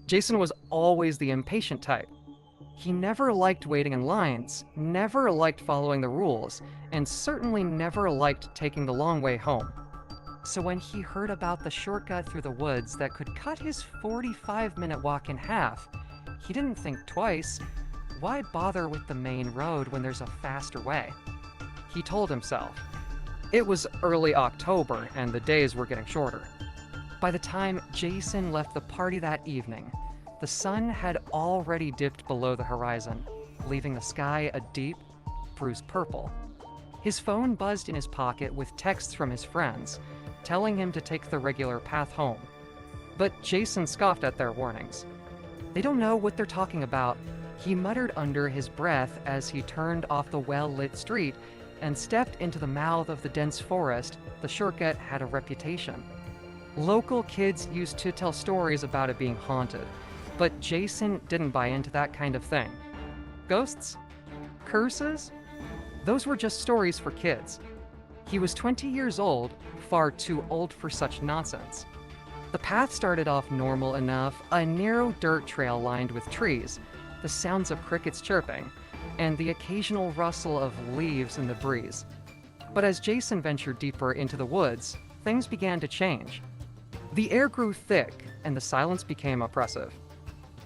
Jason was always the impatient type. He never liked waiting in lines, never liked following the rules, and certainly never liked taking the long way home. So when he heard about the shortcut through the woods that could cut his 45-minute walk in half, he didn't think twice. Why bother with the main road when there's a faster way? He told himself. It was early October and the days were getting shorter. By the time Jason left the party that evening, the sun had already dipped below the horizon, leaving the sky a deep, bruised purple. His phone buzzed in his pocket with texts from his friends, telling him to take the regular path home. But Jason scoffed at their warnings. They don't know what they're talking about, he muttered under his breath as he turned off the well-lit street and stepped into the mouth of the dense forest. The shortcut had a reputation. Local kids used to tell stories about it being haunted, but Jason didn't buy into that kind of thing. Ghosts? Curses? Those were just stories for kids. He was 20 years old, far too old for such nonsense. The path started off normal enough, a narrow dirt trail lined with trees, the sounds of crickets chirping, and the occasional rustle of leaves in the breeze. But as Jason ventured deeper into the woods, things began to change. The air grew thick, and the silence became oppressive.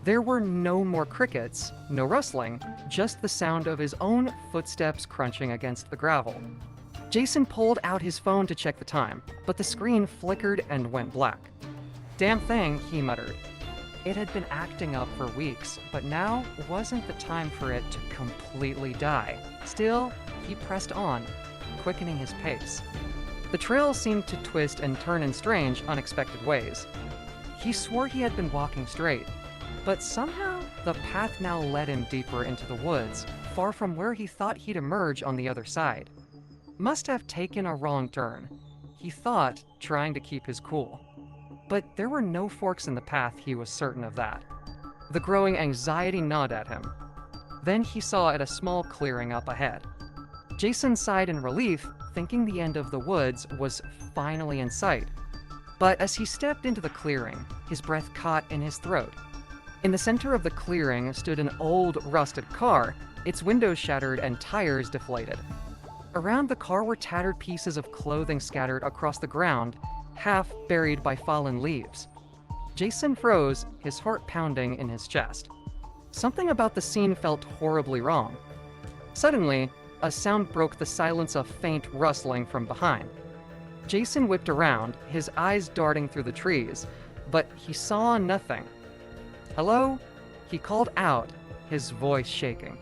There were no more crickets, no rustling, just the sound of his own footsteps crunching against the gravel. Jason pulled out his phone to check the time, but the screen flickered and went black. Damn thing, he muttered. It had been acting up for weeks, but now wasn't the time for it to completely die. Still, he pressed on, quickening his pace. The trail seemed to twist and turn in strange, unexpected ways. He swore he had been walking straight, but somehow the path now led him deeper into the woods, far from where he thought he'd emerge on the other side. Must have taken a wrong turn, he thought, trying to keep his cool. But there were no forks in the path, he was certain of that. The growing anxiety gnawed at him. Then he saw a small clearing up ahead. Jason sighed in relief, thinking the end of the woods was finally in sight. But as he stepped into the clearing, his breath caught in his throat. In the center of the clearing stood an old, rusted car, its windows shattered and tires deflated. Around the car were tattered pieces of clothing scattered across the ground, half buried by fallen leaves. Jason froze, his heart pounding in his chest. Something about the scene felt horribly wrong. Suddenly, a sound broke the silence of faint rustling from behind. Jason whipped around, his eyes darting through the trees, but he saw nothing. "Hello?" he called out, his voice shaking.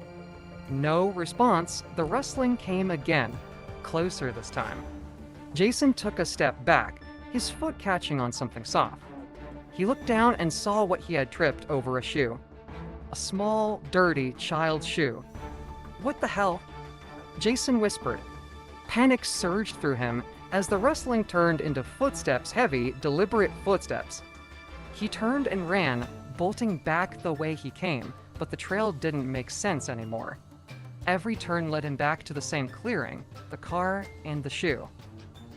No response. The rustling came again, closer this time. Jason took a step back, his foot catching on something soft. He looked down and saw what he had tripped over: a shoe. A small, dirty child's shoe. "What the hell?" Jason whispered. Panic surged through him as the rustling turned into footsteps, heavy, deliberate footsteps. He turned and ran, bolting back the way he came, but the trail didn't make sense anymore. Every turn led him back to the same clearing, the car and the shoe.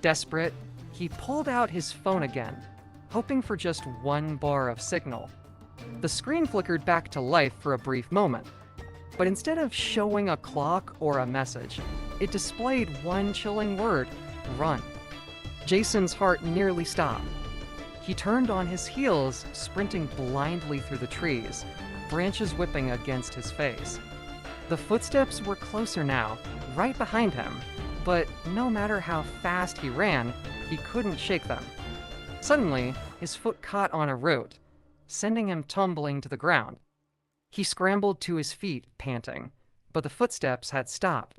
Desperate, he pulled out his phone again, hoping for just one bar of signal. The screen flickered back to life for a brief moment, but instead of showing a clock or a message, it displayed one chilling word: run. Jason's heart nearly stopped. He turned on his heels, sprinting blindly through the trees, branches whipping against his face. The footsteps were closer now, right behind him, but no matter how fast he ran, he couldn't shake them. Suddenly, his foot caught on a root, sending him tumbling to the ground. He scrambled to his feet, panting, but the footsteps had stopped.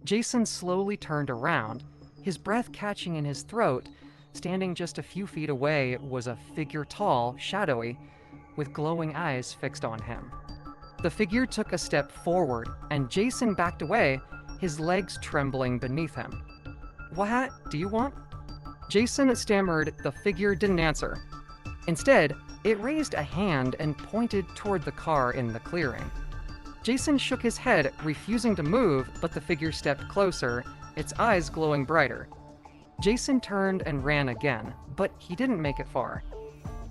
Jason slowly turned around, his breath catching in his throat. Standing just a few feet away was a figure, tall, shadowy, with glowing eyes fixed on him. The figure took a step forward, and Jason backed away, his legs trembling beneath him. "What do you want?" Jason stammered. The figure didn't answer. Instead, it raised a hand and pointed toward the car in the clearing. Jason shook his head, refusing to move, but the figure stepped closer, its eyes glowing brighter. Jason turned and ran again, but he didn't make it far.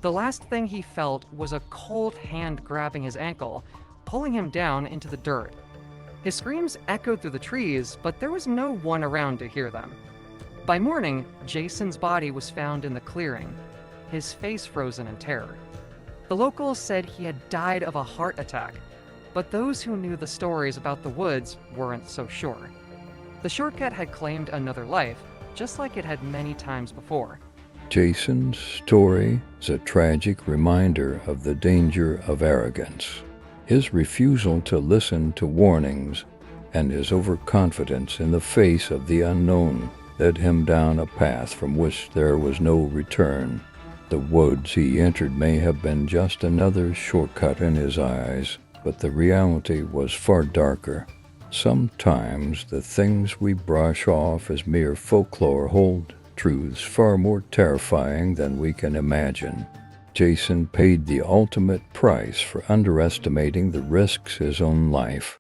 The last thing he felt was a cold hand grabbing his ankle, pulling him down into the dirt. His screams echoed through the trees, but there was no one around to hear them. By morning, Jason's body was found in the clearing, his face frozen in terror. The locals said he had died of a heart attack, but those who knew the stories about the woods weren't so sure. The shortcut had claimed another life, just like it had many times before. Jason's story is a tragic reminder of the danger of arrogance. His refusal to listen to warnings and his overconfidence in the face of the unknown led him down a path from which there was no return. The woods he entered may have been just another shortcut in his eyes, but the reality was far darker. Sometimes the things we brush off as mere folklore hold truths far more terrifying than we can imagine. Jason paid the ultimate price for underestimating the risks his own life